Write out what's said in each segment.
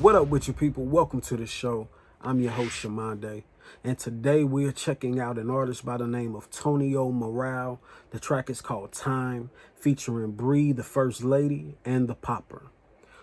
What up with you people? Welcome to the show. I'm your host Shamon, and today we are checking out an artist by the name of Tonio Morale. The track is called Time, featuring Bree, the First Lady, and the Popper.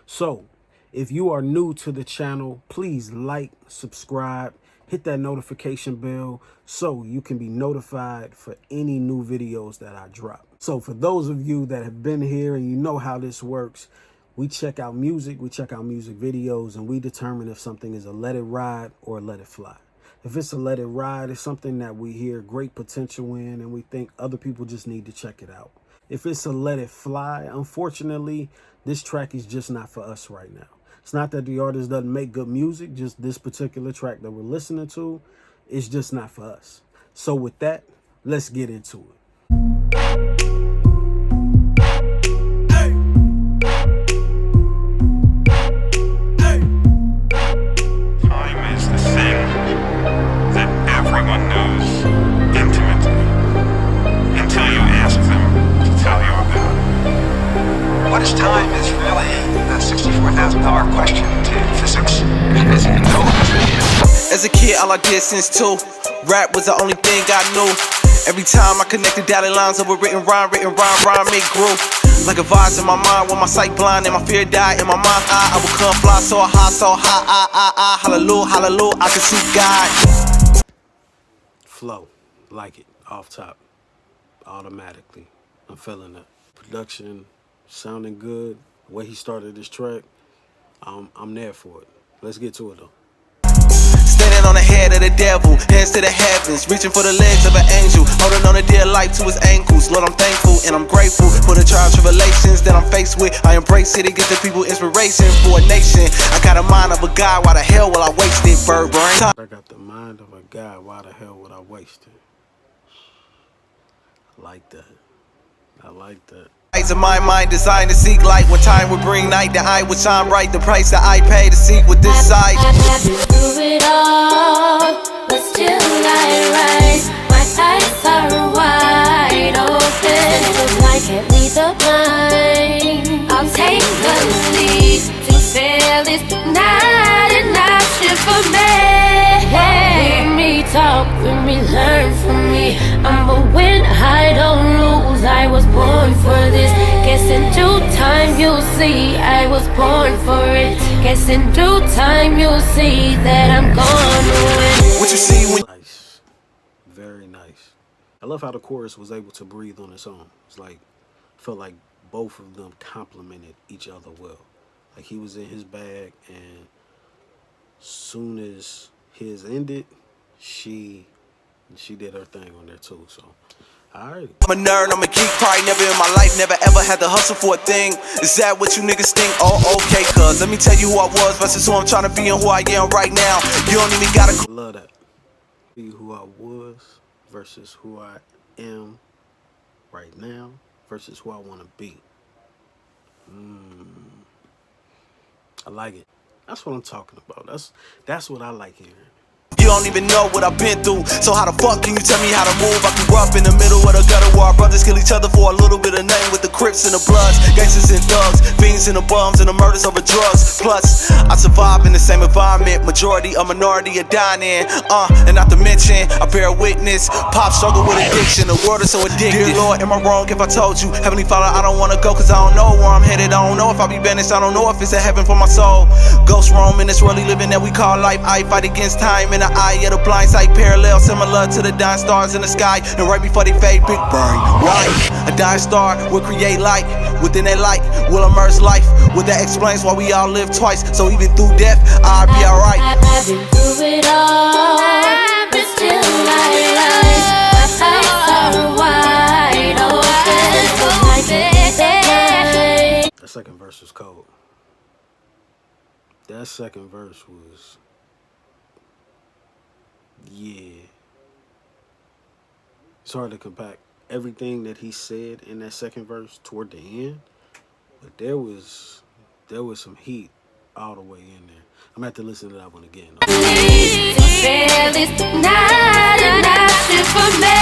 So, if you are new to the channel, please like, subscribe, hit that notification bell so you can be notified for any new videos that I drop. So for those of you that have been here and you know how this works, we check out music videos, and we determine if something is a let it ride or a let it fly. If it's a let it ride, it's something that we hear great potential in and we think other people just need to check it out. If it's a let it fly, unfortunately, this track is just not for us right now. It's not that the artist doesn't make good music, just this particular track that we're listening to is just not for us. So with that, let's get into it. Everyone knows intimately until you ask them to tell you about it. What is time is really a $64,000 question to physics. Because you know what it is. As a kid, all I did since 2, rap was the only thing I knew. Every time I connected dotted lines of a written rhyme, it grew. Like a vise in my mind, when my sight blind and my fear died in my mind's eye, I would come fly so high, hallelujah, hallelujah, I could see God. Flow, like it, off top, automatically. I'm feeling it. Production, sounding good. The way he started this track, I'm there for it. Let's get to it though. Standing on the head of the devil, hands to the heavens, reaching for the legs of an angel, holding on a dear life to his ankles. Lord, I'm thankful and I'm grateful for the trials, tribulations that I'm faced with. I embrace it, it gives the people inspiration for a nation. I got a mind of a God, why the hell will I waste it, bird brain? I got the mind of a God, why the hell would I waste it? I like that. I like that. Eyes of my mind designed to seek light. When time would bring night, the eye would shine bright. The price that I pay to seek with this sight. I've been through it all, but still I rise. My eyes are wide open. If I can't lead the blind, I'll take the lead. To fail is not an option for me. Hear me talk, hear me learn from me. I'm a win, I don't lose. I was born for this. Guess in due time you'll see I was born for it. Guess in due time you'll see that I'm gonna win. What you see when Nice. Very nice. I love how the chorus was able to breathe on its own. It's like, felt like both of them complemented each other well. Like he was in his bag, and soon as his ended, she did her thing on there too. So, alright. I'm a nerd, I'm a geek, probably never in my life, never ever had to hustle for a thing. Is that what you niggas think? Oh, okay, cuz let me tell you who I was versus who I'm trying to be and who I am right now. You don't even gotta Love that. Be who I was versus who I am right now versus who I want to be. I like it. That's what I'm talking about. That's what I like hearing. You don't even know what I've been through, so how the fuck can you tell me how to move? I grew up in the middle of the gutter where our brothers kill each other for a little bit of name, with the Crips and the Bloods, gangsters and thugs, fiends and the bums and the murders over drugs. Plus, I survive in the same environment, majority a minority are dying in. And not to mention, I bear witness, pop struggle with addiction, the world is so addicted. Dear Lord, am I wrong if I told you? Heavenly Father, I don't wanna go cause I don't know where I'm headed. I don't know if I'll be banished, I don't know if it's a heaven for my soul. Ghost roam in this worldly living that we call life. I fight against time in the eye of the blind sight, parallel, similar to the dying stars in the sky. And right before they fade, big bang, right? A dying star will create light. Within that light will emerge life. Well, that explains why we all live twice. So even through death, I'll be alright. I've been through it all, but still I rise. My eyes are wide open. That second verse was cold. That second verse was, yeah. It's hard to compact everything that he said in that second verse toward the end, but there was some heat all the way in there. I'm gonna have to listen to that one again. To fail is not an option for me.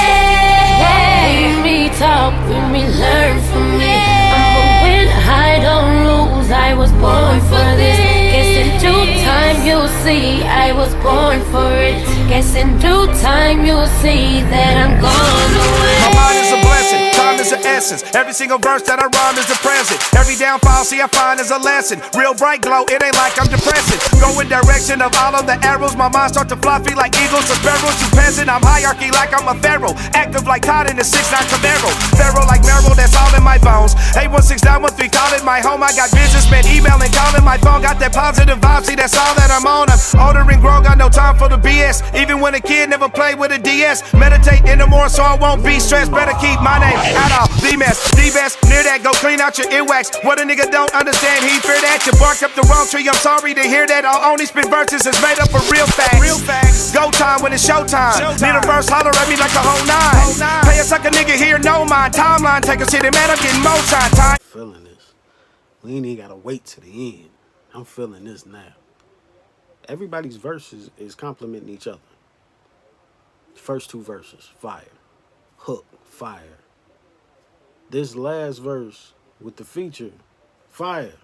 Hear me talk, hear me learn from me. I'm a win, I don't lose. I was born for this. Guess in due see I was born for it. Guess in due time you'll see that I'm gone away. My mind is a blessing, time is an essence. Every single verse that I rhyme is a present. Every downfall, see I find is a lesson. Real bright glow, it ain't like I'm depressing. Go in direction of all of the arrows. My mind start to fly, feel like eagles or sparrows. You peasant, I'm hierarchy like I'm a pharaoh. Active like Todd in the 6'9 Camaro. Pharaoh like Marrow, that's all in my bones. 816-913, call it my home. I got businessmen emailing, calling my phone. Got that positive vibe, see that's all that I'm on. I'm older and grown, got no time for the BS. Even when a kid never played with a DS. Meditate in the morning so I won't be stressed. Better keep my name out of the mess. The best, near that, go clean out your earwax. What a nigga don't understand, he fear that. You bark up the wrong tree, I'm sorry to hear that. I'll only spit verses is made up of real facts. Real facts. Go time when it's showtime. Need a verse, holler at me like a whole nine. Pay a sucker nigga here, no mind. Timeline, take a city, man, I'm getting more time. Feeling this. We ain't even gotta wait to the end. I'm feeling this now. Everybody's verses is complimenting each other. First two verses, fire. Hook, fire. This last verse with the feature, fire.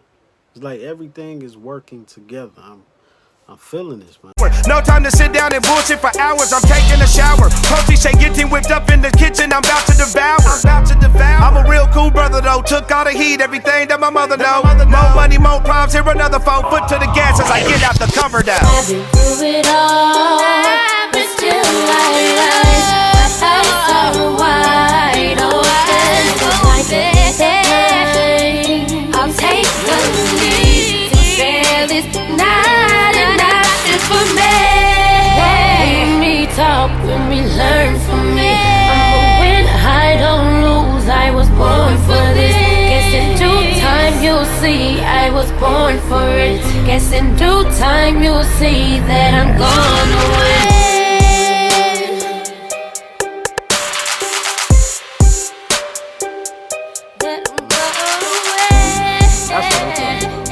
It's like everything is working together. I'm feeling this, man. No time to sit down and bullshit for hours. I'm taking a shower. Protein shake getting whipped up in the kitchen. I'm about to devour. I'm a real cool brother though. Took all the heat, everything that my mother know. More money, more problems. Here another phone. Foot to the gas as I get out the cover down. I've been through it all, but still I rise. My eyes are wide open, just like a day. I'll take the lead to share this night, and not just for me. When we talk, when we learn from me, I'm a win, I don't lose. I was born for this. Guess in due time you'll see I was born for it. Guess in due time you'll see that I'm gone away. That I'm gone away. That's what I'm talking about.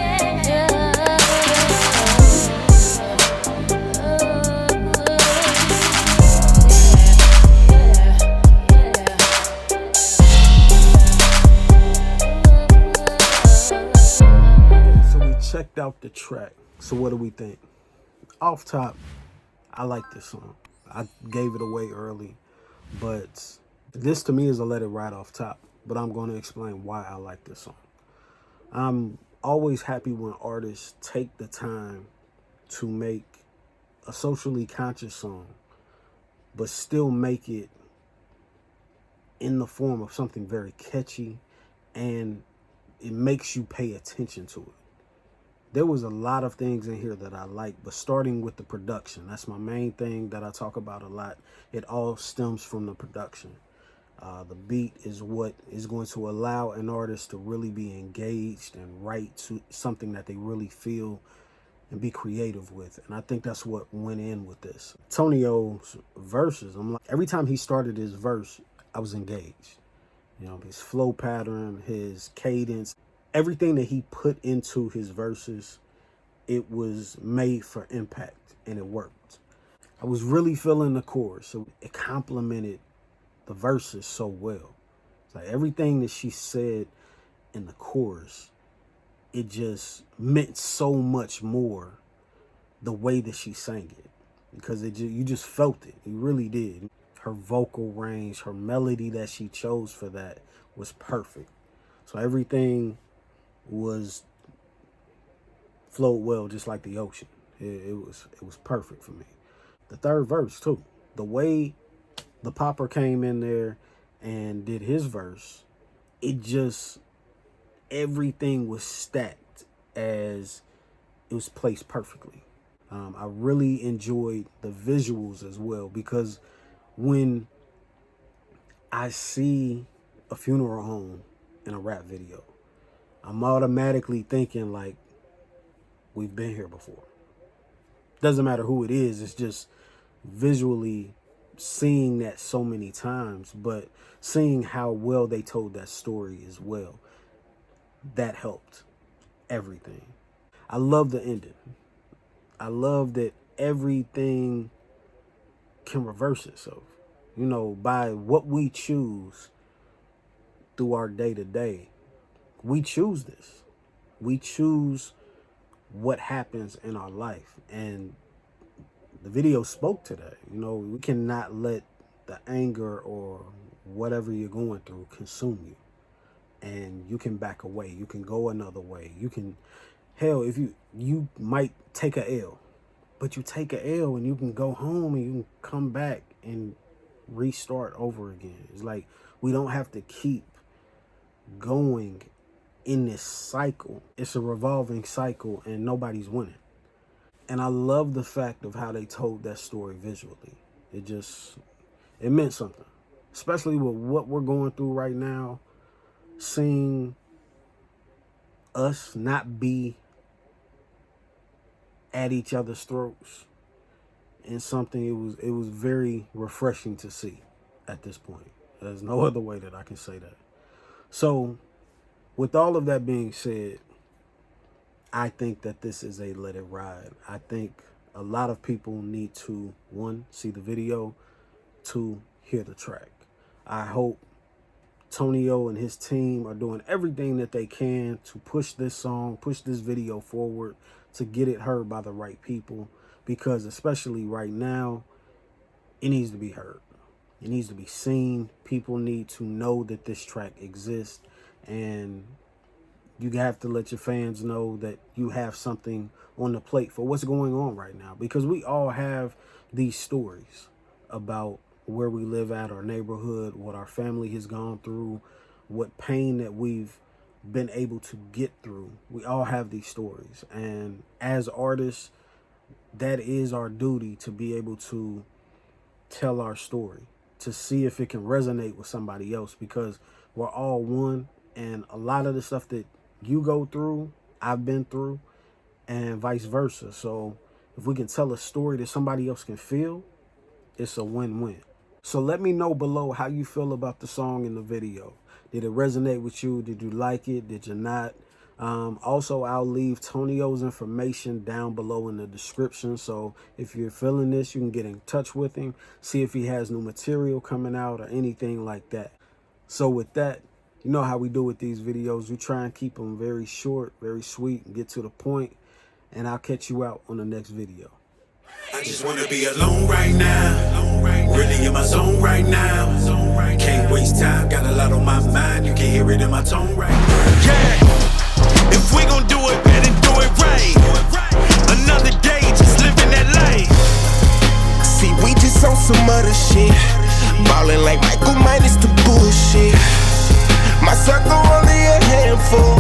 So we checked out the track. So what do we think? Off top, I like this song. I gave it away early, but this to me is a let it ride off top. But I'm going to explain why I like this song. I'm always happy when artists take the time to make a socially conscious song, but still make it in the form of something very catchy, and it makes you pay attention to it. There was a lot of things in here that I like, but starting with the production, that's my main thing that I talk about a lot. It all stems from the production. The beat is what is going to allow an artist to really be engaged and write to something that they really feel and be creative with. And I think that's what went in with this. Tonio's verses, I'm like, every time he started his verse, I was engaged. You know, his flow pattern, his cadence, everything that he put into his verses, it was made for impact and it worked. I was really feeling the chorus, so it complemented the verses so well. It's like everything that she said in the chorus, it just meant so much more the way that she sang it, because you just felt it. You really did. Her vocal range, her melody that she chose for that was perfect. So everything was flowed well, just like the ocean. It was perfect for me. The third verse too, the way the popper came in there and did his verse, it just, everything was stacked as it was placed perfectly. I really enjoyed the visuals as well, because when I see a funeral home in a rap video, I'm automatically thinking like, we've been here before. Doesn't matter who it is, it's just visually seeing that so many times, but seeing how well they told that story as well, that helped everything. I love the ending. I love that everything can reverse itself. You know, by what we choose through our day to day, we choose this. We choose what happens in our life. And the video spoke to that. You know, we cannot let the anger or whatever you're going through consume you. And you can back away. You can go another way. You can, hell, if you might take a L, but you take a L and you can go home and you can come back and restart over again. It's like we don't have to keep going in this cycle. It's a revolving cycle and nobody's winning. And I love the fact of how they told that story visually. It meant something, especially with what we're going through right now. Seeing us not be at each other's throats and something, it was very refreshing to see at this point. There's no other way that I can say that. So with all of that being said, I think that this is a let it ride. I think a lot of people need to, one, see the video, two, hear the track. I hope Tonio and his team are doing everything that they can to push this song, push this video forward, to get it heard by the right people, because especially right now, it needs to be heard. It needs to be seen. People need to know that this track exists, and you have to let your fans know that you have something on the plate for what's going on right now, because we all have these stories about where we live at, our neighborhood, what our family has gone through, what pain that we've been able to get through. We all have these stories. And as artists, that is our duty, to be able to tell our story, to see if it can resonate with somebody else, because we're all one. And a lot of the stuff that you go through, I've been through, and vice versa. So if we can tell a story that somebody else can feel, it's a win-win. So let me know below how you feel about the song and the video. Did it resonate with you? Did you like it? Did you not? Also, I'll leave Tonio's information down below in the description. So if you're feeling this, you can get in touch with him, see if he has new material coming out or anything like that. So with that, you know how we do with these videos. We try and keep them very short, very sweet, and get to the point. And I'll catch you out on the next video. I just wanna be alone right now, really in my zone right now. Can't waste time, got a lot on my mind. You can hear it in my tone right now. Yeah, if we gon' do it, better do it right. Another day, just living that life. See, we just on some other shit, ballin' like Michael minus the bullshit. My circle only a handful,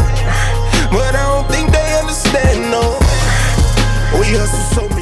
but I don't think they understand, no. We hustle so